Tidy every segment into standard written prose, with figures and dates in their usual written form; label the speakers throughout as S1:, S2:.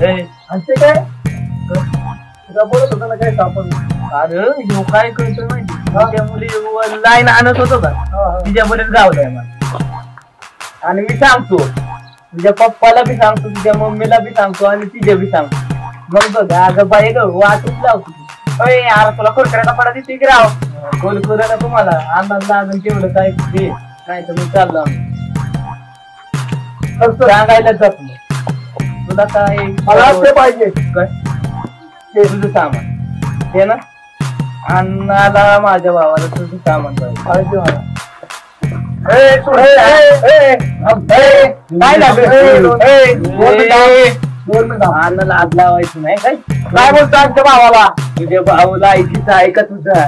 S1: ते काय तुला बोलत होता ना काय आपण? अरे ह्यो काय करतोय माहिती? त्या मुली लाईन आणत होतो का तिच्यापर्यंत गावलाय मला. आणि मी सांगतो तुझ्या पप्पाला बी सांगतो, तुझ्या मम्मीला बी सांगतो आणि तिच्या बी सांगतो. मग बघ अगं बाई ग वाटच लावतो. यार तुला खोडकऱ्याचा पडा दिसते की राव? खोडकऱ्याला तुम्हाला अंदाज लागून तेवढं काय ते नाही तर मी चाललो सांगायला जात नाही. तुला काय मला ते पाहिजे काय ते तुझं सामान हे ना? अण्णाला माझ्या भावाला तुझं सामान पाहिजे मला. अण्णाला हात लावायचं नाही काय? काय बोलतो आमच्या भावाला? तुझ्या भाऊला ऐकीचं ऐका तुझा.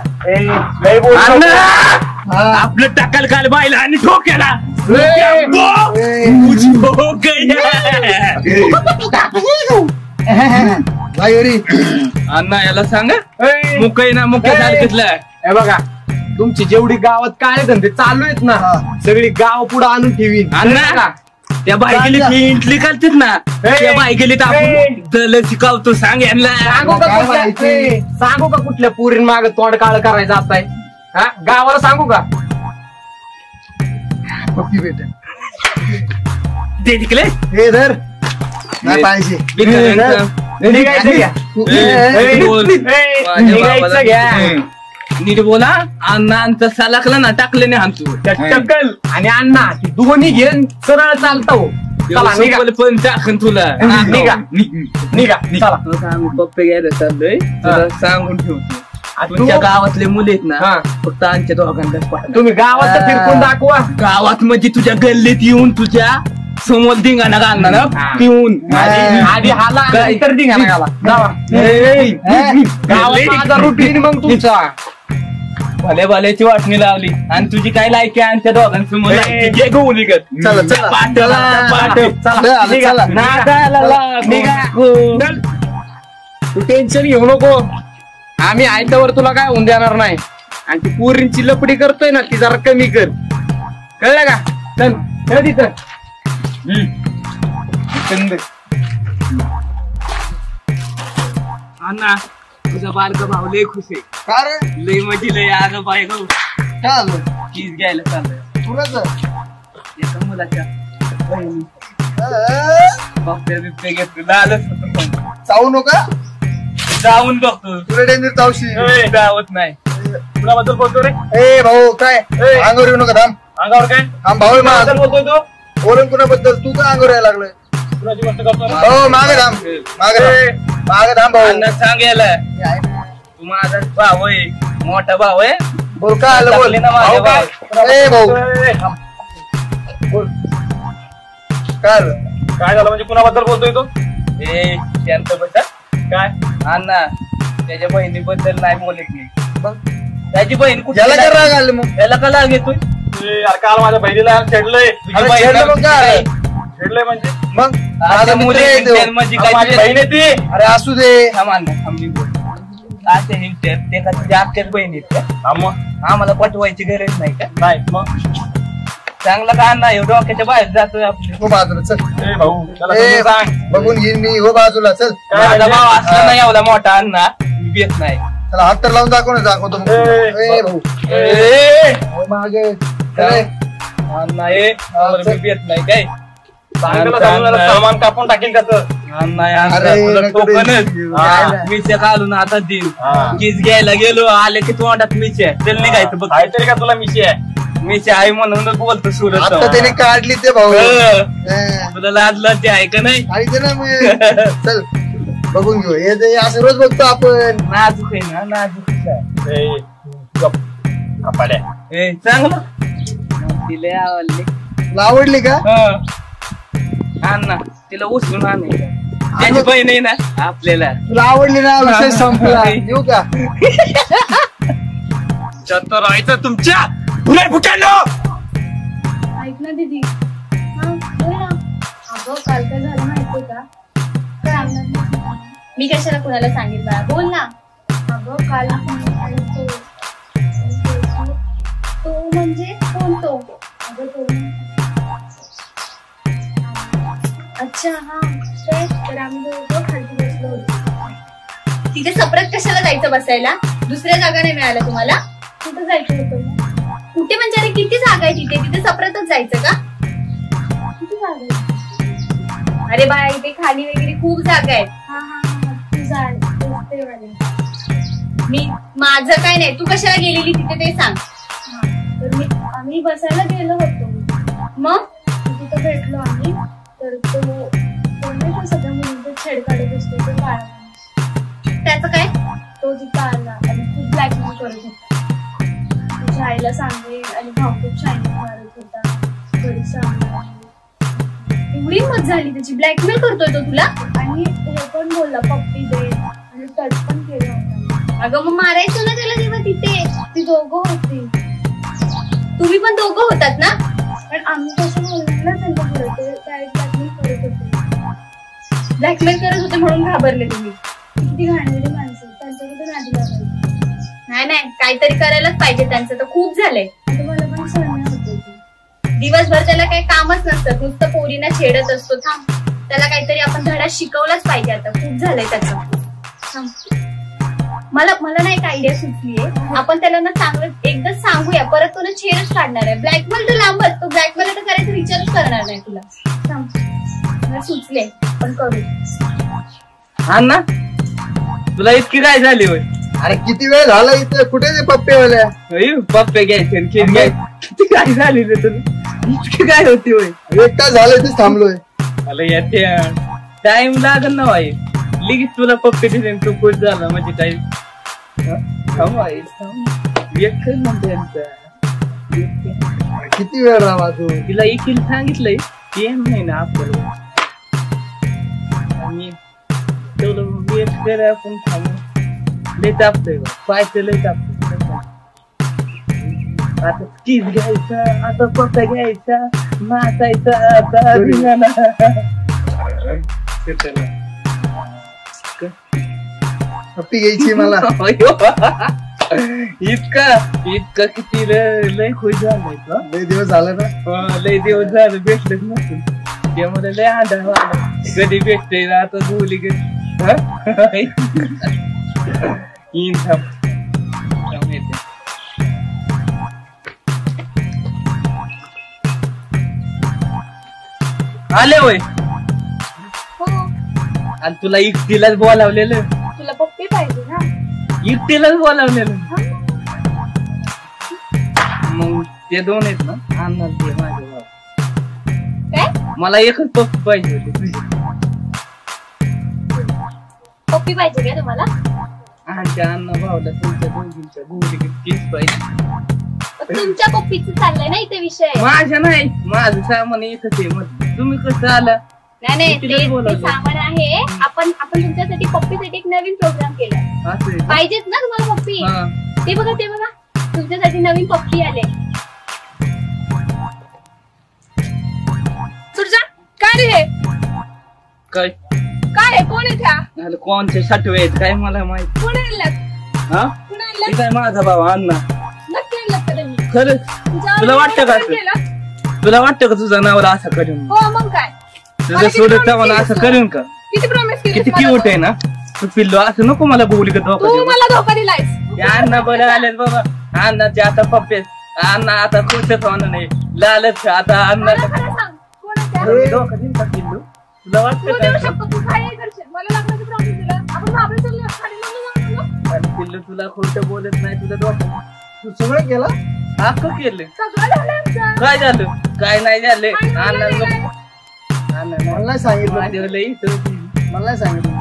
S2: आपलं टाकाल काल बायला आणि ठोक्याला अण्णा याला सांगा मुकई ना मुकई झालं.
S3: हे बघा तुमची जेवढी गावात काय धंदे चालू आहेत ना सगळी गाव पुढे आणून ठेवीन.
S2: अण्णा त्या बायकेली इंटली करतात ना त्या बायकेली आपण दल शिकावतो. सांग यांना
S3: सांगू का कुठल्या पुरीन माग तोंड काळ करायचं आता हा गावाला सांगू का?
S2: ते तिकडे
S4: हे धर नाही पाहिजे
S2: नीट बोला. अण्णा सलाकला ना टाकले नाही आमचं
S3: टक्कल आणि अण्णा दोन्ही घेऊन सरळ चालतो.
S2: पण टाकन तुला
S3: निघा निघा चला.
S2: पप्पे घ्यायला चाललोय तुला सांगून ठेवतो. तुमच्या गावातले मुली आहेत ना फक्त आमच्या दोघांनाच
S3: तुम्ही गावात फिरकून दाखवा.
S2: गावात म्हणजे तुझ्या गल्लीत येऊन तुझ्या समोर धिंगाणा घालणार पिऊन
S3: आधी हाला इतर धिंगाणा घाला गावात रुटीन मग तुमचा
S2: भले भल्याची वाटणी लावली आणि तुझी काय लायकी आमच्या दोघांसमोर
S3: तू टेन्शन घेऊ नको. आम्ही आयत्यावर तुला काय होऊन देणार नाही. आणि ती पोरींची लपडी करतोय ना ती जरा कमी कर. कळलं का? चल चल तिथं.
S2: अण्णा तुझा बालका भाऊ लय खुश आहे.
S4: का रे?
S2: लय मजी लय आग बाय गो
S4: काय आलं?
S2: कीस घ्यायला चाललंय
S4: कुणाचं?
S2: एका मुलाच्या बहिणी पप्प्या बिप्प्या घेतलं लालच होतं.
S4: चावू नका
S2: जाऊन बघतो
S4: तुला डेंजर चावशी
S2: जावत नाही.
S1: कुणाबद्दल बोलतो रे?
S4: ए भाऊ काय अंगावर येऊ नका. थांब
S1: अंगावर काय?
S4: थांब भाऊ
S1: माझ्याबद्दल बोलतोय तू?
S4: बोलून कुणाबद्दल? तू का अंगावर यायला लागलोय?
S1: कुणाची गोष्ट करतो?
S4: हो मागे थांब मागे थांब भाऊ.
S2: अण्णा सांग याला तू माझा भाऊ आहे मोठा भाऊ आहे.
S4: बोल काय आलं बोल
S2: ना माझ्या भाऊ.
S4: ए भाऊ बोल काय आलं?
S1: काय झालं म्हणजे कुणाबद्दल बोलतोय तो?
S2: ए शांत बसा.
S1: काय
S2: अण्णा त्याच्या बहिणीबद्दल नाही बोलत मी.
S4: मग
S2: त्याची बहीण कुठे
S4: याला काय राग आले मग?
S2: त्याला का लाग येतोय?
S1: अरे काल माझ्या बहिणीला छेडलंय.
S4: अरे छेडलं मग काय?
S1: छेडलंय म्हणजे
S4: मग
S2: आता मुली
S1: माझी बहीण आहे ती.
S4: अरे असू दे.
S2: ते का तुझ्या आमच्याच बहिणीत का?
S1: मग
S2: आम्हाला पटवायची गरज नाही का?
S1: नाही मग
S2: चांगला का अण्णा एवढं डोक्याच्या बाहेर जातोय आपली.
S4: हो बाजूला चल.
S1: ए भाऊ त्याला
S4: ए
S1: समजून सांग.
S4: बघून घेईन मी. हो बाजूला चल.
S2: माझा भाव असला ना एवढा मोठा अण्णा मी बेत नाही.
S4: चला हात तर लावून दाखव ना. दाखवतो मग. ए भाऊ हो मागे चल.
S2: अण्णा हे मी बेत नाही काय?
S1: सामान कापून टाकेल त्याचं.
S2: मिशा घालून आता देईल. कीस घ्यायला गेलो आले की तोंडात मिशा चल निघायचं बघ.
S1: काहीतरी का तुला मिशी आहे?
S2: मिशा आहे म्हणून बोलतो सुरत.
S4: आता त्याने काढली ते भाऊ.
S2: तुला लाजला ते आहे का नाही?
S4: आणि ते ना मग चल बघून घेऊ. हे असं रोज बघतो आपण.
S2: नाजूक आहे ना नाजूक
S1: कपाड्या.
S2: चांगलं तिला आवडली.
S4: तुला आवडली का?
S2: अण्णा तिला उचलून आण. त्याची बहीण आहे ना आपल्याला.
S4: तुला आवडली ना विषय संपला. येऊ का?
S2: राहायचं तुमच्या पुढे फुटायलो.
S5: ऐक ना दीदी. बोल ना. अगं काल काय झालं माहितीये का? मी कशाला कुणाला सांगेल बाळा. बोल ना. अगं काल तो म्हणजे कोण तो? अगं तो अच्छा हा तर आम्ही दोघं खाली बसलो होतो.
S6: तिथे सपरेट कशाला जायचं बसायला? दुसऱ्या जागा नाही मिळाल्या तुम्हाला?
S5: कुठं जायचं होतं मग?
S6: कुठे म्हणजे? अरे किती जागा आहे तिथे? तिथे सपरेटच जायचं का?
S5: कुठे जायचं?
S6: अरे बाळा इथे खाली वगैरे खूप जागा आहेत.
S5: हा तू जाय ते वाले.
S6: मी माझं काय नाही, तू कशाला गेलेली तिथे ते सांग.
S5: तर आम्ही बसायला गेलो होतो.
S6: मग
S5: तिथं भेटलो आम्ही. तर तो नाही का सगळ्या मुलींचा छेड काढत असतो तो काळा माणूस.
S6: त्याचं काय?
S5: तो तिथं आला आणि खूप ब्लॅकमेल करत होता. तुझ्या आईला सांगेल आणि भाऊ खूप शायनिंग मारत होता. घरी सांगणार.
S6: एवढी मत झाली त्याची? ब्लॅकमेल करतोय तो तुला?
S5: आणि हे पण बोलला पप्पी दे आणि टच पण केलं होता.
S6: अगं मग मारायचं ना त्याला तेव्हा तिथे.
S5: ती दोघं होती.
S6: तुम्ही पण दोघं होतात ना?
S5: पण आम्ही कसं बोललो ना त्यांच्या पुढे ते ब्लॅकमेल करत होते.
S6: ब्लॅकमेल करत होते म्हणून घाबरले तुम्ही?
S5: किती घाणलेली माणसं त्यांच्या कुठे नादी लागायची.
S6: नाही काहीतरी करायलाच पाहिजे. त्यांचं तर खूप झालंय.
S5: तुम्हाला पण सहन होते ती.
S6: दिवसभर त्याला काही कामच नसतं, नुसतं पोरीना छेडत असतो. थांब, त्याला काहीतरी आपण धडा शिकवलाच पाहिजे. आता खूप झालंय त्याचं. थांब, मला ना एक आयडिया सुचलीये. आपण त्याला ना चांगलं एकदा सांगूया, परत तो ना छेडच काढणार आहे. ब्लॅकमेल तर लांबच, तो ब्लॅकमेल तर करायचा विचारच करणार नाही तुला. थांब, मला सुचले, पण करू.
S2: हा ना, तुला इतकी काय झाली होय?
S4: अरे किती वेळ झाला इथे, कुठे ते पप्पेवाल्या?
S2: पप्पे घ्यायचे खीर घ्यायचे. किती काय झाली रे तुला? इतकी काय होती होय?
S4: एक तास झालं तेच थांबलोय.
S2: मला येते टाइम लागल ना भाई. लगेच तुला पप्पे दिले तू खुश झाला म्हणजे काही.
S4: किती वेळ राहा तू?
S2: तिला इकील सांगितलंय ते नाही ना आपल्याला. आणि तेवढं वेट कर आपण थांबू. लय तापतोय पायचं, लय तापतोय. आता चीज घ्यायचा, आता पप्पा घ्यायचा, नाचायचा आता धिंगाणा.
S4: पप्पी घ्यायची मला.
S2: इतका किती लय खुश झालाय का?
S4: लय दिवस झालं ना.
S2: लय दिवस झालं भेटलंच नसून. त्यामुळे लय आधार वाला. कधी भेटते आता बोली कधी आले होय. आणि तुला एकटीलाच बोलावलेलं?
S5: तुला पप्पी पाहिजे ना?
S2: एकटीलाच बोलावलेलं. मग ते दोन आहेत ना, आणणार ते माझे भाऊ. मला एकच पप्पी पाहिजे होती तुझी.
S6: पप्पी पाहिजे का तुम्हाला?
S2: आमच्या अण्णा भाऊला तुमच्या दोघींच्या गोळी किस पाहिजे.
S6: तुमच्या पप्पीचं चाललंय ना इथे विषय.
S2: माझ्या नाही, माझं सामान एकच आहे. मग तुम्ही कसं आला?
S6: नाही ते सामान आहे. आपण तुमच्यासाठी पप्पीसाठी एक नवीन प्रोग्राम केला. पाहिजेच ना तुम्हाला पप्पी? ते बघा तुमच्यासाठी नवीन पप्पी आले.
S5: सुरजा काय रे?
S2: काय
S5: काय कोण आहे त्या?
S2: कोणचे साठवे आहेत काय मला माहित.
S5: कोण आणलात?
S2: हा
S5: कोण आणलात?
S2: काय माझा भाऊ अण्णा.
S5: नक्की आणलात का तुम्ही?
S2: खरंच? तुला वाटतं का तुझा नवरा असं करून?
S5: हो मग काय
S2: तुझं सोडत मला असं करून का?
S5: किती प्रॉमिस केली?
S2: किती क्यूट आहे ना तू पिल्लू. असं नको मला बोली का धोका
S5: तू
S2: देऊ.
S5: मला धोका दिलायस.
S2: अण्णा बरं आलेत बाबा. अण्णाचे आता पप्पे. अण्णा आता खुशच होणार नाही. लालच आता अण्णा
S5: मला खरं सांग कोण आहे त्या?
S2: धोका देईन का पिल्लू? तुला वाटतं
S5: तू देऊ
S2: का?
S5: शकतो. तू काय करशील? मला लग्नाची प्रॉमिस दिला. आपण महाबळेश्वरला खाली जाऊन
S2: आणि पिल्लू तुला खोटं बोलत नाही. तुझा धोका
S4: तू सगळं केला?
S2: हक्क केलं.
S5: सगळं झालं आमचं.
S2: काय झालं? काय नाही झालं.
S5: मला
S4: मला नाही सांगितलं. मला नाही सांगितलं.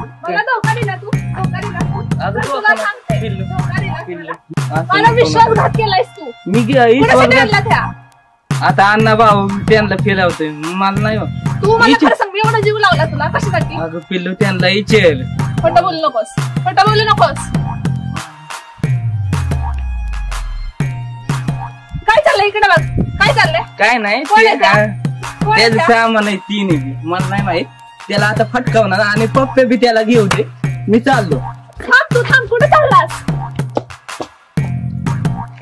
S5: धोका दिला तू. धोका दिला तू.
S2: अगं
S5: तुला
S2: धोका
S5: सांगते.
S2: पिल्लू.
S5: धोका दिला
S2: पिल्लू.
S5: तुला.
S2: असं
S5: मला
S2: नको
S5: विश्वासघात केलायस तू.
S2: मी
S5: कुणासाठी आणला त्या?
S2: आता अण्णा भाऊ त्यांना फिरवतोय मला नाही हो.
S5: तू मला खरं सांग, मी एवढा जीव लावला तुला कशासाठी?
S2: अगं पिल्लू त्यांना इचेल.
S5: खोटं बोलू नकोस. खोटं बोलू नकोस. काय चाललंय इकडे बघ. काय चाललंय?
S2: काय नाही
S5: कोण आहे त्या? कोण आहे
S2: त्याचं
S5: त्या?
S2: सामान आहे तीन आहे. मला नाही माहित. त्याला आता फटकावणार आणि पप्पे बी त्याला घेऊ दे. मी चाललो.
S5: थांब तू थांब. कुठे चाललास?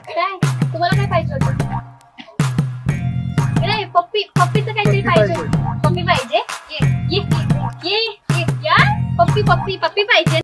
S6: काय तुम्हाला काय पाहिजे होतं? नाही पप्पीचं काहीतरी पाहिजे. पप्पी पाहिजे. ये पप्पी पप्पी पप्पी पाहिजे